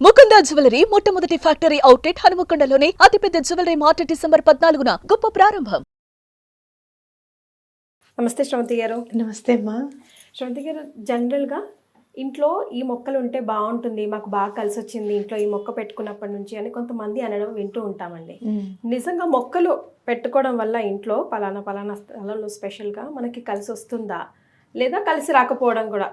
Mukunda jewellery మొట్టమొదటి factory outlet హనుమకొండలోనే అతిపెద్ద jewellery mart December 14న గొప్ప ప్రారంభం. నమస్తే శ్రవంతి గారు. నమస్తే అమ్మా. శ్రవంతి గారు, జనరల్గా ఇంట్లో ఈ మొక్కలు ఉంటే బాగుంటుంది, మాకు బాగా కలిసి వచ్చింది ఇంట్లో ఈ మొక్క పెట్టుకున్నప్పటి నుంచి అని కొంతమంది అనడం వింటూ ఉంటామండి. నిజంగా మొక్కలు పెట్టుకోవడం వల్ల ఇంట్లో పలానా పలానా స్థలంలో స్పెషల్గా మనకి కలిసి వస్తుందా, లేదా కలిసి రాకపోవడం కూడా?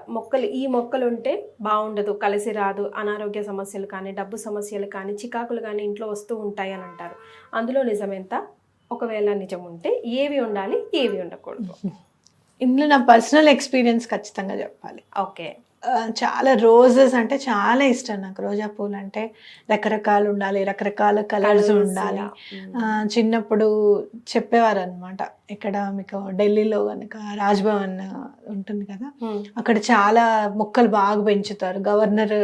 ఈ మొక్కలు ఉంటే బాగుండదు, కలిసి రాదు, అనారోగ్య సమస్యలు కానీ డబ్బు సమస్యలు కానీ చికాకులు కానీ ఇంట్లో వస్తూ ఉంటాయి అని అంటారు. అందులో నిజమెంత? ఒకవేళ నిజం ఉంటే ఏవి ఉండాలి, ఏవి ఉండకూడదు? ఇందులో నా పర్సనల్ ఎక్స్పీరియన్స్ ఖచ్చితంగా చెప్పాలి. ఓకే. చాలా రోజెస్ అంటే చాలా ఇష్టం నాకు. రోజా పూలు అంటే రకరకాలు ఉండాలి, రకరకాల కలర్స్ ఉండాలి. చిన్నప్పుడు చెప్పేవారు అనమాట, ఇక్కడ మీకు ఢిల్లీలో కనుక రాజ్భవన్ ఉంటుంది కదా, అక్కడ చాలా మొక్కలు బాగా పెంచుతారు. గవర్నర్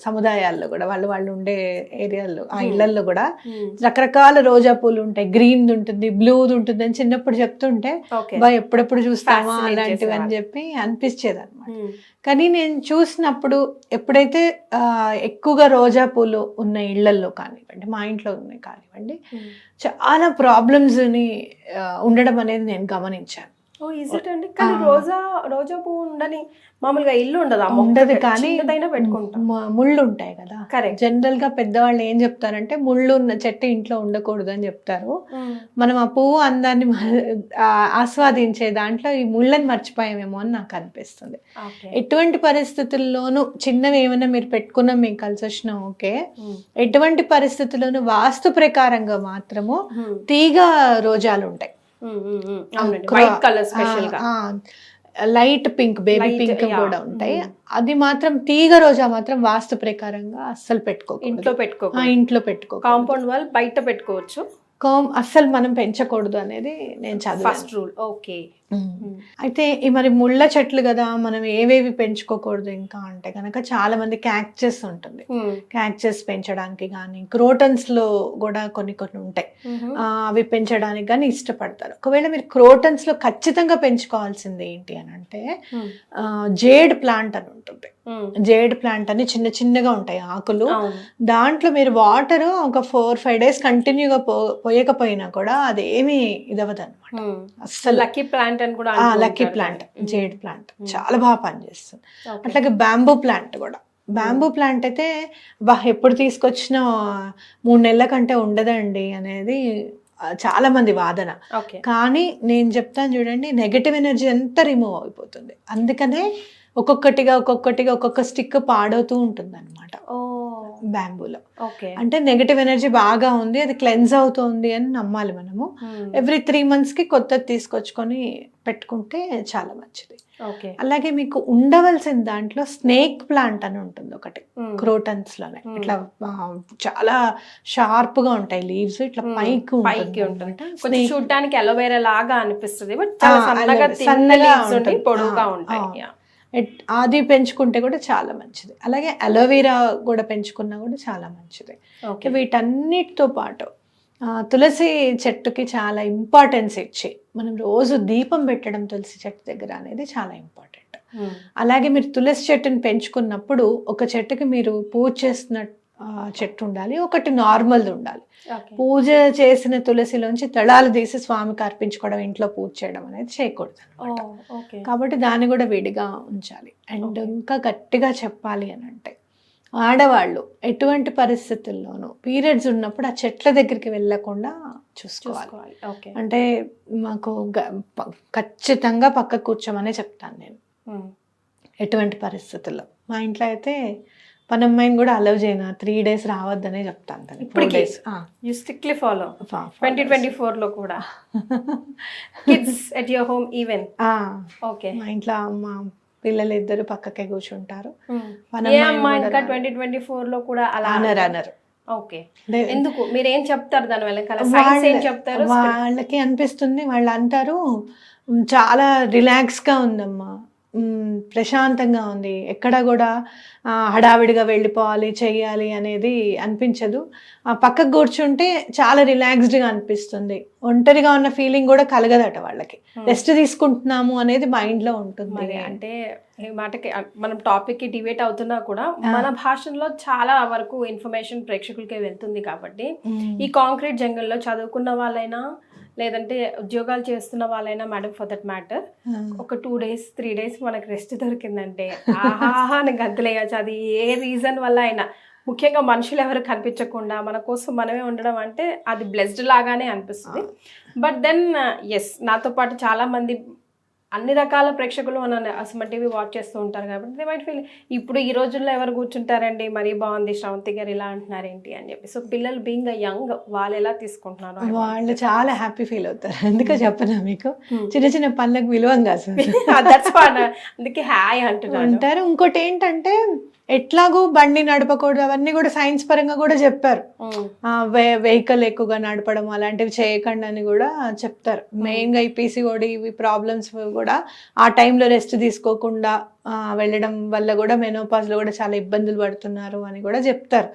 సముదాయాల్లో కూడా వాళ్ళు ఉండే ఏరియాల్లో ఆ ఇళ్లలో కూడా రకరకాల రోజా పూలు ఉంటాయి. గ్రీన్ ఉంటుంది, బ్లూది ఉంటుంది అని చిన్నప్పుడు చెప్తుంటే ఎప్పుడెప్పుడు చూస్తామా అలాంటివి అని చెప్పి అనిపించేది అనమాట. కానీ నేను చూసినప్పుడు ఎప్పుడైతే ఎక్కువగా రోజా పూలు ఉన్న ఇళ్లల్లో కానివ్వండి, మా ఇంట్లో ఉన్నాయి కానివ్వండి, చాలా ప్రాబ్లమ్స్ని ఉండడం అనేది నేను గమనించాను. అండి. కానీ రోజా పువ్వు ఉండని మామూలుగా ఇల్లు ఉండదు, కానీ పెట్టుకుంటాం. ముళ్ళు ఉంటాయి కదా. జనరల్ గా పెద్దవాళ్ళు ఏం చెప్తారంటే ముళ్ళు ఉన్న చెట్టు ఇంట్లో ఉండకూడదు అని చెప్తారు. మనం ఆ పువ్వు అందాన్ని ఆస్వాదించే దాంట్లో ఈ ముళ్ళని మర్చిపోయామేమో అని నాకు అనిపిస్తుంది. ఎటువంటి పరిస్థితుల్లోనూ చిన్నవి ఏమైనా మీరు పెట్టుకున్నా మీకు కలిసి వచ్చినా ఓకే, ఎటువంటి పరిస్థితుల్లోనూ వాస్తు ప్రకారంగా మాత్రము తీగ రోజాలు ఉంటాయి. లైట్ పింక్, బేబీ పింక్ కూడా ఉంటాయి. అది మాత్రం తీగ రోజా మాత్రం వాస్తు ప్రకారంగా అస్సలు ఇంట్లో పెట్టుకో. కాంపౌండ్ వాల్ బయట పెట్టుకోవచ్చు, అస్సలు మనం పెంచకూడదు అనేది నేను చదివాను. First rule. ఓకే. అయితే ఈ మరి ముళ్ళ చెట్లు కదా, మనం ఏవేవి పెంచుకోకూడదు ఇంకా అంటే కనుక చాలా మంది క్యాక్టస్ ఉంటుంది. క్యాక్టస్ పెంచడానికి కానీ క్రోటన్స్ లో కూడా కొన్ని ఉంటాయి, అవి పెంచడానికి కానీ ఇష్టపడతారు. ఒకవేళ మీరు క్రోటన్స్ లో ఖచ్చితంగా పెంచుకోవాల్సింది ఏంటి అని అంటే జేడ్ ప్లాంట్ అని ఉంటుంది. జేడ్ ప్లాంట్ అని చిన్న చిన్నగా ఉంటాయి ఆకులు. దాంట్లో మీరు వాటర్ ఒక 4-5 days కంటిన్యూగా పోయకపోయినా కూడా అదేమి ఇదవదు అనమాట. అస్సలు లక్కీ ప్లాంట్ అని కూడా, లక్కీ ప్లాంట్ జేడ్ ప్లాంట్ చాలా బాగా పనిచేస్తుంది. అట్లాగే బ్యాంబూ ప్లాంట్ కూడా. బ్యాంబూ ప్లాంట్ అయితే ఎప్పుడు తీసుకొచ్చినా 3 నెలల కంటే ఉండదండి అనేది చాలా మంది వాదన. కానీ నేను చెప్తాను చూడండి, నెగటివ్ ఎనర్జీ అంతా రిమూవ్ అయిపోతుంది. అందుకనే ఒక్కొక్క స్టిక్ పాడవుతూ ఉంటుంది అనమాట బ్యాంబూలో. అంటే నెగటివ్ ఎనర్జీ బాగా ఉంది, అది క్లెన్స్ అవుతుంది అని నమ్మాలి మనము. ఎవ్రీ 3 months కి కొత్తది తీసుకొచ్చుకొని పెట్టుకుంటే చాలా మంచిది. అలాగే మీకు ఉండవలసిన దాంట్లో స్నేక్ ప్లాంట్ అని ఉంటుంది ఒకటి, క్రోటన్స్ లోనే. ఇట్లా చాలా షార్ప్ గా ఉంటాయి లీవ్స్, ఇట్లా పైకి ఉంటుంది. చూడడానికి అలోవేరా లాగా అనిపిస్తుంది, బట్ సన్నగా ఉంటుంది, పొడవుగా ఉంటాయి. అది పెంచుకుంటే కూడా చాలా మంచిది. అలాగే అలోవెరా కూడా పెంచుకున్నా కూడా చాలా మంచిది. వీటన్నిటితో పాటు తులసి చెట్టుకి చాలా ఇంపార్టెన్స్ ఇచ్చి మనం రోజు దీపం పెట్టడం తులసి చెట్టు దగ్గర అనేది చాలా ఇంపార్టెంట్. అలాగే మీరు తులసి చెట్టుని పెంచుకున్నప్పుడు ఒక చెట్టుకి మీరు పూజ చేస్తున్న చెట్టు ఉండాలి, ఒకటి నార్మల్ది ఉండాలి. పూజ చేసిన తులసిలోంచి దళాలు తీసి స్వామికి అర్పించుకోవడం, ఇంట్లో పూజ చేయడం అనేది చేయకూడదు అనమాట. కాబట్టి దాన్ని కూడా విడిగా ఉంచాలి. అండ్ ఇంకా గట్టిగా చెప్పాలి అని అంటే ఆడవాళ్ళు ఎటువంటి పరిస్థితుల్లోనూ పీరియడ్స్ ఉన్నప్పుడు ఆ చెట్ల దగ్గరికి వెళ్ళకుండా చూసుకోవాలి. అంటే మాకు ఖచ్చితంగా పక్క కూర్చోమనే చెప్తాను నేను ఎటువంటి పరిస్థితుల్లో. మా ఇంట్లో అయితే పనమ్మాయిని కూడా అలౌ చేయను, 3 days రావద్దనే చెప్తాను. 4 days స్ట్రిక్ట్లీ ఫాలో. 2024 లో కూడా kids at your home even. Okay. మా ఇంట్లో మా పిల్లలు ఇద్దరు పక్కకే కూర్చుంటారు. 2024 లో కూడా అలా అనరు. ఓకే. ఎందుకు, మీరు ఏం చెప్తారు దాని వల్ల? ఏం చెప్తారు? వాళ్ళకి అనిపిస్తుంది, వాళ్ళు అంటారు చాలా రిలాక్స్ గా ఉందమ్మా, ప్రశాంతంగా ఉంది. ఎక్కడ కూడా హడావిడిగా వెళ్ళిపోవాలి చెయ్యాలి అనేది అనిపించదు. పక్కకు కూర్చుంటే చాలా రిలాక్స్డ్గా అనిపిస్తుంది. ఒంటరిగా ఉన్న ఫీలింగ్ కూడా కలగదట వాళ్ళకి. రెస్ట్ తీసుకుంటున్నాము అనేది మైండ్లో ఉంటుంది. మరి అంటే ఈ మాటకి మనం టాపిక్కి డిబేట్ అవుతున్నా కూడా మన భాషలో చాలా వరకు ఇన్ఫర్మేషన్ ప్రేక్షకులకే వెళ్తుంది కాబట్టి ఈ కాంక్రీట్ జంగల్లో చదువుకున్న వాళ్ళైనా లేదంటే ఉద్యోగాలు చేస్తున్న వాళ్ళైనా మేడం ఫర్ దట్ మ్యాటర్ ఒక 2 days 3 days మనకు రెస్ట్ దొరికిందంటే ఆహాహా అని గంతులేయచ్చు. అది ఏ రీజన్ వల్ల అయినా, ముఖ్యంగా మనుషులు ఎవరు కనిపించకుండా మన కోసం మనమే ఉండడం అంటే అది బ్లెస్డ్ లాగానే అనిపిస్తుంది. బట్ దెన్ ఎస్, నాతో పాటు చాలా మంది అన్ని రకాల ప్రేక్షకులు మన అసమ టీవీ వాచ్ చేస్తూ ఉంటారు కాబట్టి దే మైట్ ఫీల్ ఇప్పుడు ఈ రోజుల్లో ఎవరు కూర్చుంటారండి మరీ బాగుంది శ్రవంతి గారు ఇలా అంటున్నారు ఏంటి అని చెప్పి. సో పిల్లలు బీయింగ్ యంగ్ వాళ్ళు ఎలా తీసుకుంటున్నారు? వాళ్ళు చాలా హ్యాపీ ఫీల్ అవుతారు. అందుకే చెప్పనా మీకు, చిన్న చిన్న పనులకు విలువంగా అందుకే హాయ్ అంటున్నారు అంటారు. ఇంకోటి ఏంటంటే ఎట్లాగూ బండి నడపకూడదు అవన్నీ కూడా సైన్స్ పరంగా కూడా చెప్పారు. వెహికల్ ఎక్కువగా నడపడం అలాంటివి చేయకండి అని కూడా చెప్తారు. మెయిన్గా ఈ పీసీఓడి ఇవి ప్రాబ్లమ్స్ కూడా ఆ టైంలో రెస్ట్ తీసుకోకుండా వెళ్ళడం వల్ల కూడా మెనోపాజ్లో కూడా చాలా ఇబ్బందులు పడుతున్నారు అని కూడా చెప్తారు.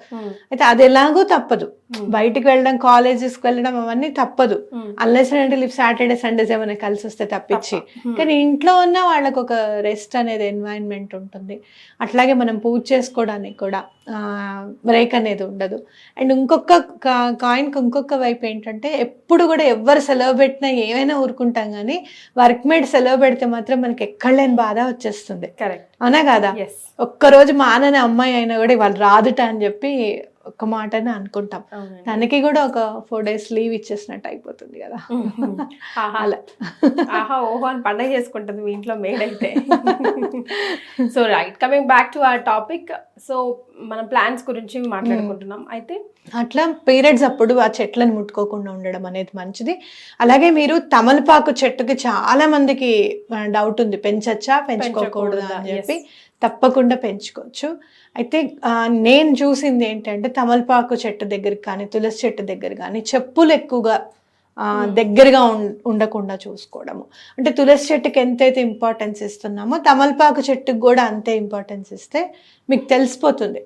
అయితే అది ఎలాగో తప్పదు, బయటికి వెళ్ళడం కాలేజెస్కి వెళ్ళడం అవన్నీ తప్పదు. అన్లెస్ అంటే లివ్ సాటర్డే సండేస్ ఏమైనా కలిసి వస్తే తప్పించి. కానీ ఇంట్లో ఉన్న వాళ్ళకు ఒక రెస్ట్ అనేది ఎన్వైరన్మెంట్ ఉంటుంది. అట్లాగే మనం పూజ చేసుకోవడానికి కూడా బ్రేక్ అనేది ఉండదు. అండ్ ఇంకొక కాయిన్కి ఇంకొక వైపు ఏంటంటే ఎప్పుడు కూడా ఎవరు సెలవు పెట్టినా ఏమైనా ఊరుకుంటాం, కానీ వర్క్ మేట్ సెలవు పెడితే మాత్రం మనకి ఎక్కడ లేని బాధ వచ్చేస్తుంది. కరెక్ట్ అవునా కాదా? ఒక్కరోజు మానని అమ్మాయి అయినా కూడా వాళ్ళు రాదుట అని చెప్పి ఒక్క మాటనే అనుకుంటాం. తనకి కూడా ఒక 4 days లీవ్ ఇచ్చేసినట్టు అయిపోతుంది కదా. అలా ఆహా ఓహో అని పండగ చేసుకుంటుంది మీ ఇంట్లో మేడైతే. So right, coming back to our topic. So మనం ప్లాన్స్ గురించి మాట్లాడుకుంటున్నాం. అయితే అట్లా పీరియడ్స్ అప్పుడు ఆ చెట్లను ముట్టుకోకుండా ఉండడం అనేది మంచిది. అలాగే మీరు తమలపాకు చెట్టుకి చాలా మందికి డౌట్ ఉంది, పెంచచ్చా పెంచుకోకూడదా అని చెప్పి. తప్పకుండా పెంచుకోవచ్చు. అయితే నేను చూసింది ఏంటంటే తమలపాకు చెట్టు దగ్గరికి కానీ తులసి చెట్టు దగ్గర కానీ చెప్పులు ఎక్కువగా దగ్గరగా ఉండకుండా చూసుకోవడము. అంటే తులసి చెట్టుకి ఎంతైతే ఇంపార్టెన్స్ ఇస్తున్నామో తమలపాకు చెట్టుకు కూడా అంతే ఇంపార్టెన్స్ ఇస్తే మీకు తెలిసిపోతుంది,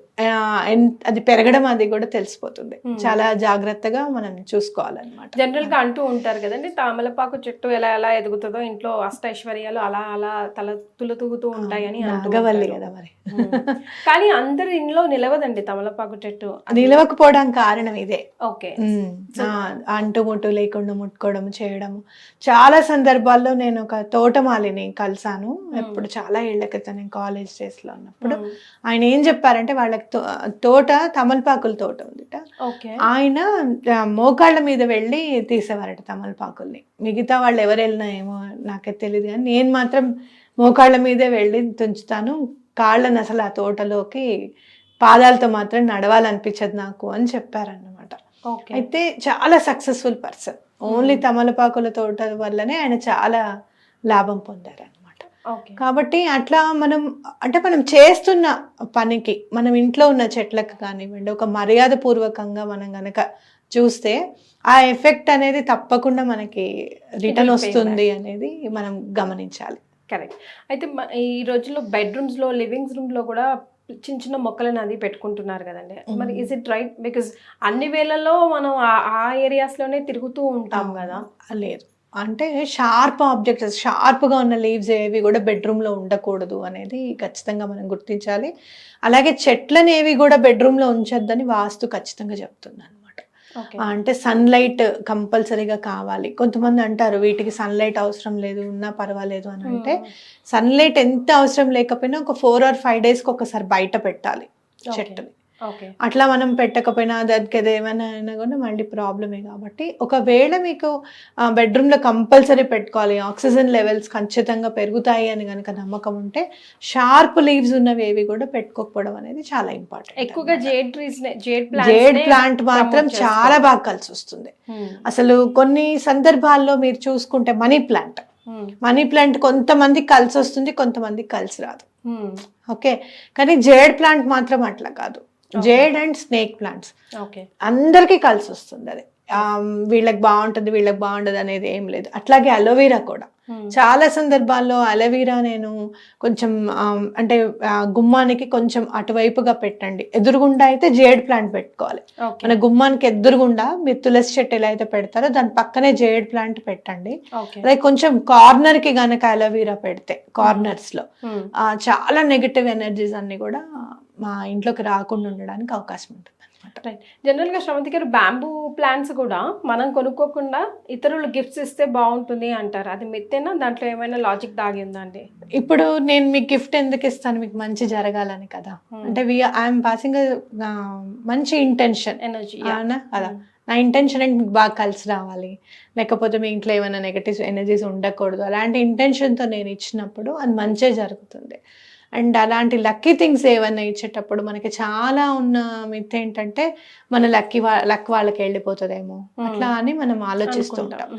అది పెరగడం అది కూడా తెలిసిపోతుంది. చాలా జాగ్రత్తగా మనం చూసుకోవాలన్నమాట. జనరల్ గా అంటూ ఉంటారు కదండి, తమలపాకు చెట్టు ఎలా ఎలా ఎదుగుతుందో ఇంట్లో అష్టైశ్వర్యాలు అలా అలా తులుతూగుతూ ఉంటాయని. నాగవల్లి కదా మరి. కానీ అందరి ఇంట్లో నిలవదండి తమలపాకు చెట్టు. నిలవకపోవడానికి కారణం ఇదే. ఓకే, అంటుముట్టు లేకుండా ముట్టుకోవడం చేయడము. చాలా సందర్భాల్లో నేను ఒక తోటమాలిని కలిసాను ఎప్పుడు చాలా ఏళ్ల క్రితం, నేను కాలేజ్ డేస్ లో ఉన్నప్పుడు. ఆయన ఏం చెప్పారంటే వాళ్ళకి తోట తమలపాకుల తోట ఉందిట. ఆయన మోకాళ్ళ మీద వెళ్ళి తీసేవారట తమలపాకుల్ని. మిగతా వాళ్ళు ఎవరు వెళ్ళినా ఏమో నాకైతే తెలియదు, కానీ నేను మాత్రం మోకాళ్ళ మీదే వెళ్ళి తుంచుతాను. కాళ్ళని అసలు ఆ తోటలోకి పాదాలతో మాత్రం నడవాలనిపించదు నాకు అని చెప్పారన్నమాట. అయితే చాలా సక్సెస్ఫుల్ పర్సన్. ఓన్లీ తమలపాకుల తోట వల్లనే ఆయన చాలా లాభం పొందారు. కాబట్టి అట్లా మనం చేస్తున్న పనికి, మనం ఇంట్లో ఉన్న చెట్లకు కానివ్వండి, ఒక మర్యాద పూర్వకంగా మనం గనక చూస్తే ఆ ఎఫెక్ట్ అనేది తప్పకుండా మనకి రిటర్న్ వస్తుంది అనేది మనం గమనించాలి. కరెక్ట్. అయితే ఈ రోజుల్లో బెడ్రూమ్స్ లో, లివింగ్ రూమ్ లో కూడా చిన్న చిన్న మొక్కలను అది పెట్టుకుంటున్నారు కదండి. మరి ఇస్ ఇట్ రైట్? బికాస్ అన్ని వేళల్లో మనం ఆ ఏరియాస్ లోనే తిరుగుతూ ఉంటాం కదా. లేదు, అంటే షార్ప్ ఆబ్జెక్ట్స్, షార్ప్గా ఉన్న లీవ్స్ ఏవి కూడా బెడ్రూమ్లో ఉండకూడదు అనేది ఖచ్చితంగా మనం గుర్తించాలి. అలాగే చెట్లను ఏవి కూడా బెడ్రూమ్లో ఉంచొద్దని వాస్తు ఖచ్చితంగా చెప్తుంది అనమాట. అంటే సన్లైట్ కంపల్సరీగా కావాలి. కొంతమంది అంటారు వీటికి సన్లైట్ అవసరం లేదు, ఉన్నా పర్వాలేదు అని. అంటే సన్లైట్ ఎంత అవసరం లేకపోయినా ఒక 4 or 5 daysకి ఒకసారి బయట పెట్టాలి చెట్టుని. అట్లా మనం పెట్టకపోయినా దానికి ఏమైనా అయినా కూడా మళ్ళీ ప్రాబ్లమే. కాబట్టి ఒకవేళ మీకు బెడ్రూమ్లో కంపల్సరీ పెట్టుకోవాలి, ఆక్సిజన్ లెవెల్స్ ఖచ్చితంగా పెరుగుతాయి అని కనుక నమ్మకం ఉంటే షార్ప్ లీవ్స్ ఉన్నవి ఏవి కూడా పెట్టుకోకపోవడం అనేది చాలా ఇంపార్టెంట్. ఎక్కువగా జేడ్ ప్లాంట్ మాత్రం చాలా బాగా కలిసి వస్తుంది. అసలు కొన్ని సందర్భాల్లో మీరు చూసుకుంటే మనీ ప్లాంట్ కొంతమందికి కలిసి వస్తుంది, కొంతమందికి కలిసి రాదు. ఓకే, కానీ జేడ్ ప్లాంట్ మాత్రం అట్లా కాదు. జేడ్ అండ్ స్నేక్ ప్లాంట్స్ అందరికీ కలిసి వస్తుంది. అది వీళ్ళకి బాగుంటుంది వీళ్ళకి బాగుండదు అనేది ఏం లేదు. అట్లాగే అలోవెరా కూడా చాలా సందర్భాల్లో అలోవెరా నేను కొంచెం అంటే గుమ్మానికి కొంచెం అటువైపుగా పెట్టండి. ఎదురుగుండా అయితే జేడ్ ప్లాంట్ పెట్టుకోవాలి. మన గుమ్మానికి ఎదురుగుండా మీరు తులసి చెట్టు ఎలా అయితే పెడతారో దాని పక్కనే జేడ్ ప్లాంట్ పెట్టండి. అలాగే కొంచెం కార్నర్ కి గనక అలోవెరా పెడితే కార్నర్స్ లో చాలా నెగటివ్ ఎనర్జీస్ అన్ని కూడా మా ఇంట్లోకి రాకుండా ఉండడానికి అవకాశం ఉంటుంది. జనరల్గా శ్రవంతి గారు బ్యాంబూ ప్లాంట్స్ కూడా మనం కొనుక్కోకుండా ఇతరులు గిఫ్ట్స్ ఇస్తే బాగుంటుంది అంటారు. అది మిత్తేనా, దాంట్లో ఏమైనా లాజిక్ దాగి ఉందా అండి? ఇప్పుడు నేను మీకు గిఫ్ట్ ఎందుకు ఇస్తాను, మీకు మంచి జరగాలని కదా. అంటే ఐఎమ్ పాసింగ్ మంచి ఇంటెన్షన్ ఎనర్జీ అలా నా ఇంటెన్షన్ అంటే మీకు బాగా కలిసి రావాలి, లేకపోతే మీ ఇంట్లో ఏమైనా నెగటివ్ ఎనర్జీస్ ఉండకూడదు, అలాంటి ఇంటెన్షన్తో నేను ఇచ్చినప్పుడు అది మంచిగా జరుగుతుంది. అండ్ అలాంటి లక్కీ థింగ్స్ ఏమైనా ఇచ్చేటప్పుడు మనకి చాలా ఉన్న మిత్ ఏంటంటే మన లక్ వాళ్ళకి వెళ్ళిపోతుందేమో అట్లా అని మనం ఆలోచిస్తుంటాం.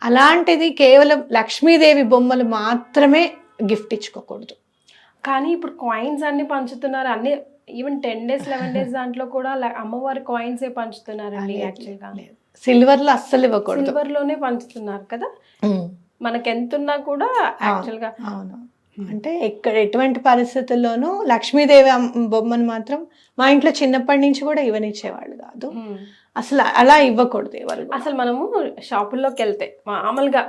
అలాంటిది కేవలం లక్ష్మీదేవి బొమ్మలు మాత్రమే గిఫ్ట్ ఇచ్చుకోకూడదు. కానీ ఇప్పుడు కాయిన్స్ అన్ని పంచుతున్నారు, అన్ని ఈవెన్ 10 days 11 days దాంట్లో కూడా అమ్మవారి కాయిన్స్ పంచుతున్నారండి. యాక్చువల్గా సిల్వర్ లో అస్సలు ఇవ్వకూడదు, సిల్వర్ లోనే పంచుతున్నారు కదా. మనకి ఎంత ఉన్నా కూడా యాక్చువల్గా అవును. అంటే ఎటువంటి పరిస్థితుల్లోనూ లక్ష్మీదేవి బొమ్మను మాత్రం మా ఇంట్లో చిన్నప్పటి నుంచి కూడా ఇవ్వనిచ్చేవాళ్ళు కాదు. అసలు అలా ఇవ్వకూడదు ఎవరు. అసలు మనము షాపుల్లోకి వెళ్తే మామూలుగా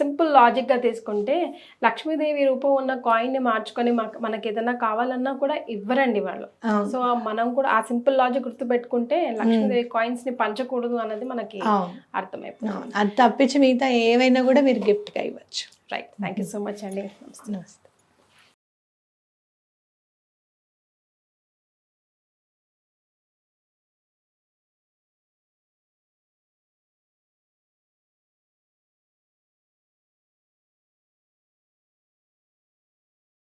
సింపుల్ లాజిక్గా తీసుకుంటే లక్ష్మీదేవి రూపం ఉన్న కాయిన్ని మార్చుకొని మనకి ఏదైనా కావాలన్నా కూడా ఇవ్వరండి వాళ్ళు. సో మనం కూడా ఆ సింపుల్ లాజిక్ గుర్తు పెట్టుకుంటే లక్ష్మీదేవి కాయిన్స్ ని పంచకూడదు అన్నది మనకి అర్థమైపోతుంది. అది తప్పించి మిగతా ఏవైనా కూడా మీరు గిఫ్ట్గా ఇవ్వచ్చు. Right, thank you so much అండి. నమస్తే.